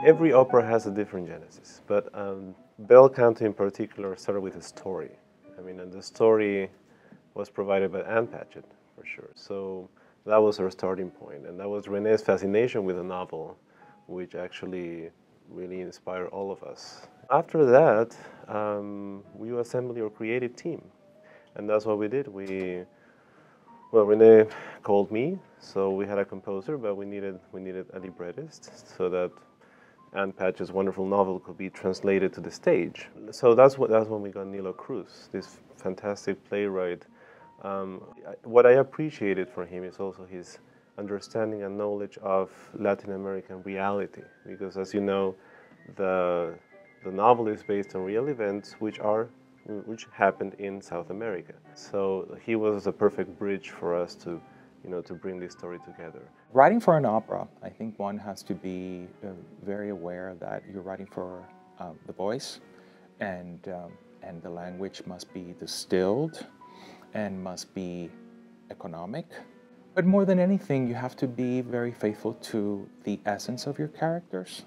Every opera has a different genesis, but Bel Canto in particular started with a story. I mean, and the story was provided by Ann Patchett, for sure. So that was our starting point, and that was René's fascination with the novel, which actually really inspired all of us. After that, we assembled our creative team, and that's what we did. Well, René called me, so we had a composer, but we needed a librettist so that Ann Patchett's wonderful novel could be translated to the stage. So that's when we got Nilo Cruz, this fantastic playwright. What I appreciated from him is also his understanding and knowledge of Latin American reality, because as you know, the novel is based on real events which happened in South America. So he was the perfect bridge for us to bring this story together. Writing for an opera, I think one has to be very aware that you're writing for the voice, and the language must be distilled and must be economic. But more than anything, you have to be very faithful to the essence of your characters.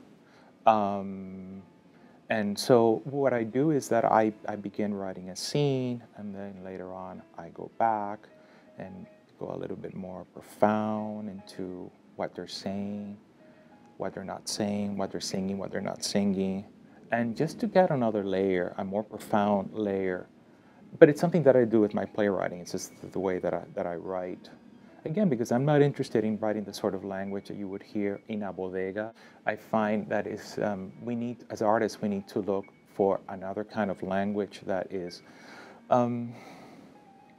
And so what I do is that I begin writing a scene, and then later on I go back and go a little bit more profound into what they're saying, what they're not saying, what they're singing, what they're not singing, and just to get another layer, a more profound layer. But it's something that I do with my playwriting. It's just the way that I write. Again, because I'm not interested in writing the sort of language that you would hear in a bodega. I find that is, as artists, we need to look for another kind of language that is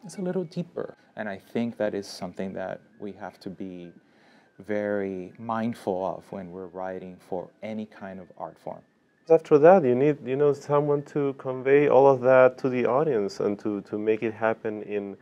it's a little deeper. And I think that is something that we have to be very mindful of when we're writing for any kind of art form. After that, you need someone to convey all of that to the audience and to make it happen in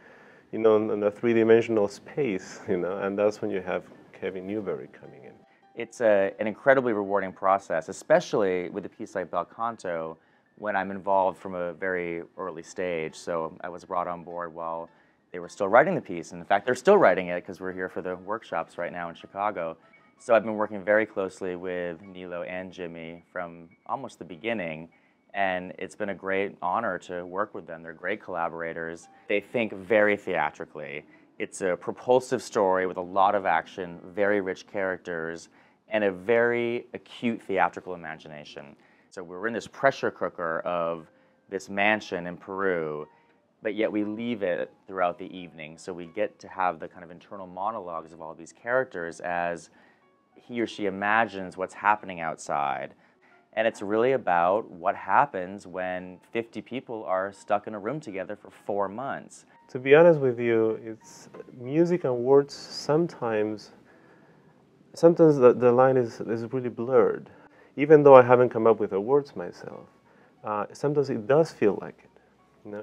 a three-dimensional space, and that's when you have Kevin Newbury coming in. It's an incredibly rewarding process, especially with a piece like Bel Canto, when I'm involved from a very early stage. So I was brought on board while they were still writing the piece. And in fact, they're still writing it because we're here for the workshops right now in Chicago. So I've been working very closely with Nilo and Jimmy from almost the beginning. And it's been a great honor to work with them. They're great collaborators. They think very theatrically. It's a propulsive story with a lot of action, very rich characters, and a very acute theatrical imagination. So we're in this pressure cooker of this mansion in Peru, but yet we leave it throughout the evening. So we get to have the kind of internal monologues of all these characters as he or she imagines what's happening outside. And it's really about what happens when 50 people are stuck in a room together for 4 months. To be honest with you, it's music and words sometimes the line is really blurred. Even though I haven't come up with the words myself, sometimes it does feel like it.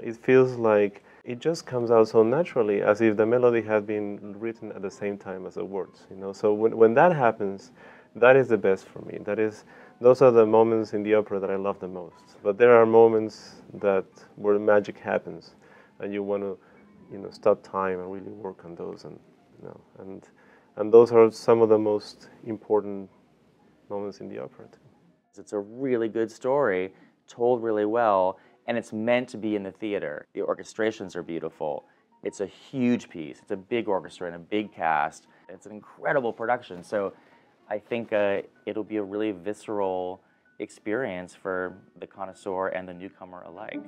It feels like it just comes out so naturally, as if the melody had been written at the same time as the words. So when that happens, that is the best for me. Those are the moments in the opera that I love the most. But there are moments where magic happens, and you want to, stop time and really work on those, and those are some of the most important moments in the opera too. It's a really good story, told really well, and it's meant to be in the theater. The orchestrations are beautiful. It's a huge piece. It's a big orchestra and a big cast. It's an incredible production. So I think it'll be a really visceral experience for the connoisseur and the newcomer alike.